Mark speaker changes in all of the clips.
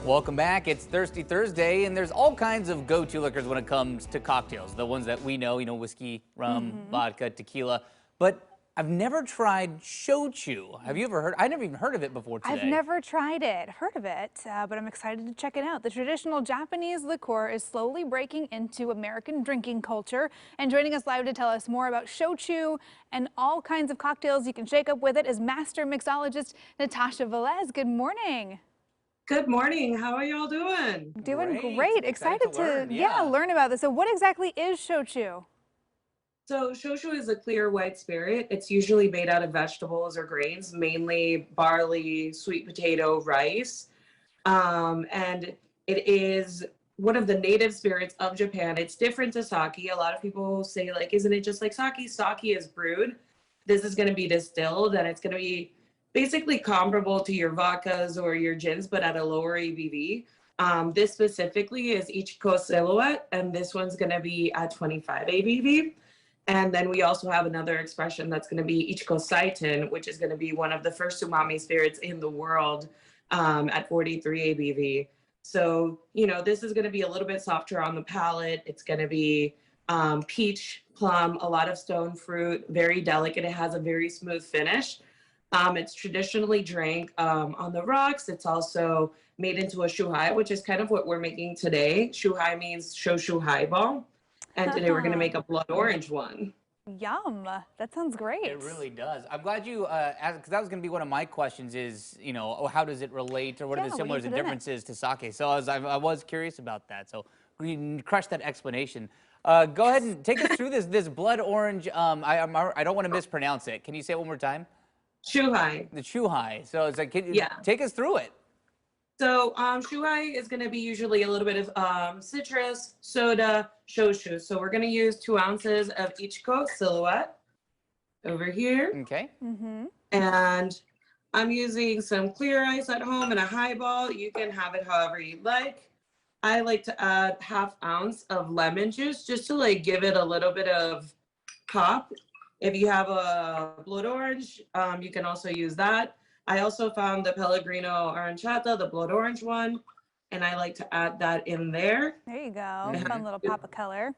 Speaker 1: Welcome back. It's Thirsty Thursday, and there's all kinds of go-to liquors when it comes to cocktails. The ones that we know, whiskey, rum, vodka, tequila. But I've never tried shochu. Have you ever heard? I never even heard of it before today.
Speaker 2: I've never tried it, heard of it, but I'm excited to check it out. The traditional Japanese liqueur is slowly breaking into American drinking culture. And joining us live to tell us more about shochu and all kinds of cocktails you can shake up with it is master mixologist Natasha Velez. Good morning.
Speaker 3: Good morning. How are y'all doing?
Speaker 2: Doing great. Excited to learn about this. So what exactly is shochu?
Speaker 3: So shochu is a clear white spirit. It's usually made out of vegetables or grains, mainly barley, sweet potato, rice. And it is one of the native spirits of Japan. It's different to sake. A lot of people say, like, isn't it just like sake? Sake is brewed. This is going to be distilled, and it's going to be basically comparable to your vodkas or your gins, but at a lower ABV. This specifically is iichiko silhouette, and this one's going to be at 25 ABV. And then we also have another expression that's going to be iichiko saiten, which is going to be one of the first umami spirits in the world at 43 ABV. So, this is going to be a little bit softer on the palate. It's going to be peach, plum, a lot of stone fruit, very delicate. It has a very smooth finish. It's traditionally drank on the rocks. It's also made into a chu-hai, which is kind of what we're making today. Chu-hai means Shochu highball. And today we're going to make a blood orange one.
Speaker 2: Yum. That sounds great.
Speaker 1: It really does. I'm glad you asked, because that was going to be one of my questions is, how does it relate, or what are the similarities and differences to sake? So I was curious about that. So we crushed that explanation. Go ahead and take us through this blood orange. I don't want to mispronounce it. Can you say it one more time?
Speaker 3: Chu-hai.
Speaker 1: The chu-hai. So it's like, take us through it.
Speaker 3: So chu-hai is going to be usually a little bit of citrus, soda, shochu. So we're going to use 2 ounces of iichiko silhouette over here.
Speaker 1: Okay.
Speaker 3: And I'm using some clear ice at home in a highball. You can have it however you like. I like to add 1/2 ounce of lemon juice just to give it a little bit of pop. If you have a blood orange, you can also use that. I also found the Pellegrino Aranciata, the blood orange one, and I like to add that in there.
Speaker 2: There you go. Fun little pop of color.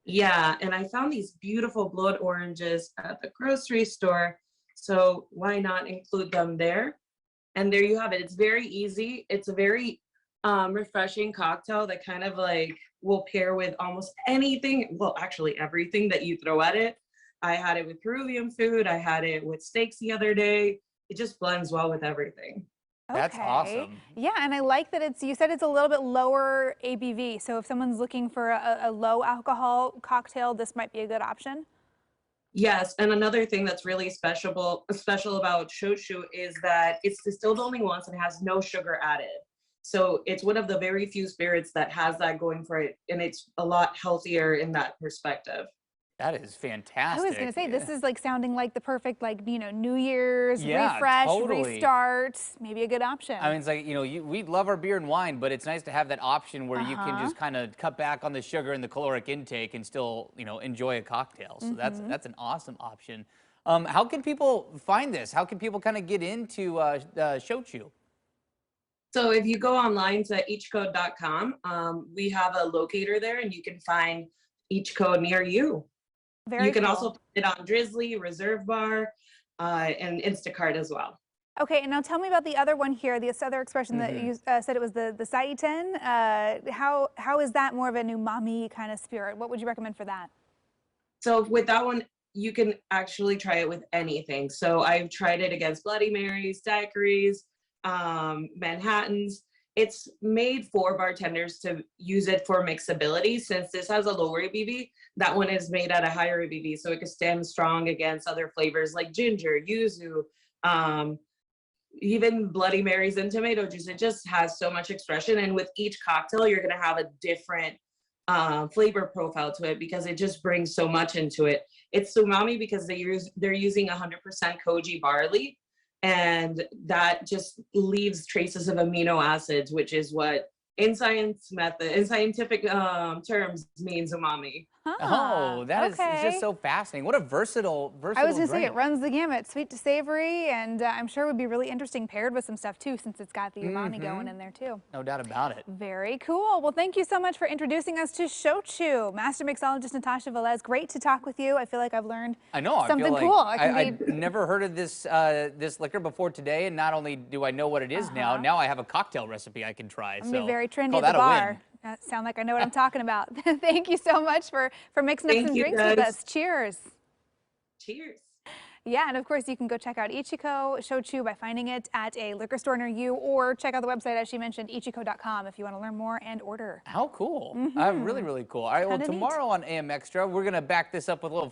Speaker 3: Yeah, and I found these beautiful blood oranges at the grocery store, so why not include them there? And there you have it. It's very easy. It's a very refreshing cocktail that kind of will pair with almost anything. Well, actually everything that you throw at it. I had it with Peruvian food. I had it with steaks the other day. It just blends well with everything.
Speaker 1: That's awesome.
Speaker 2: Yeah, and I like that you said it's a little bit lower ABV. So if someone's looking for a low alcohol cocktail, this might be a good option.
Speaker 3: Yes, and another thing that's really special about shochu is that it's distilled only once and has no sugar added. So it's one of the very few spirits that has that going for it, and it's a lot healthier in that perspective.
Speaker 1: That is fantastic.
Speaker 2: I was going to say, this is sounding like the perfect, New Year's refresh, restart, maybe a good option.
Speaker 1: I mean, it's like, we love our beer and wine, but it's nice to have that option where you can just kind of cut back on the sugar and the caloric intake and still, enjoy a cocktail. So that's an awesome option. How can people find this? How can people kind of get into shochu?
Speaker 3: So if you go online to iichiko.com, we have a locator there, and you can find iichiko near you. You can also put it on Drizzly, Reserve Bar, and Instacart as well.
Speaker 2: Okay, and now tell me about the other one here, this other expression that you said it was the saiten. How is that more of an umami kind of spirit? What would you recommend for that?
Speaker 3: So with that one, you can actually try it with anything. So I've tried it against Bloody Marys, daiquiris, Manhattans. It's made for bartenders to use it for mixability. Since this has a lower ABV, that one is made at a higher ABV, so it can stand strong against other flavors like ginger, yuzu, even Bloody Marys and tomato juice. It just has so much expression, and with each cocktail, you're gonna have a different flavor profile to it because it just brings so much into it. It's umami because they're using 100% koji barley. And that just leaves traces of amino acids, which is what in scientific terms means umami.
Speaker 1: Oh, that is it's just so fascinating. What a versatile
Speaker 2: I was going to say,
Speaker 1: drink.
Speaker 2: it runs the gamut, sweet to savory, and I'm sure it would be really interesting paired with some stuff too, since it's got the umami going in there too.
Speaker 1: No doubt about it.
Speaker 2: Very cool. Well, thank you so much for introducing us to Shochu. Master mixologist Natasha Velez, great to talk with you. I feel like I've learned something cool.
Speaker 1: I've never heard of this this liquor before today, and not only do I know what it is now I have a cocktail recipe I can try.
Speaker 2: I'm be very trendy at the bar. Sound like I know what I'm talking about. Thank you so much for mixing up some drinks with us. Cheers.
Speaker 3: Cheers.
Speaker 2: Yeah, and of course you can go check out iichiko Shochu by finding it at a liquor store near you, or check out the website, as she mentioned, iichiko.com, if you want to learn more and order.
Speaker 1: How cool. Really, really cool. All right, well, tomorrow on AM Extra, we're going to back this up with a little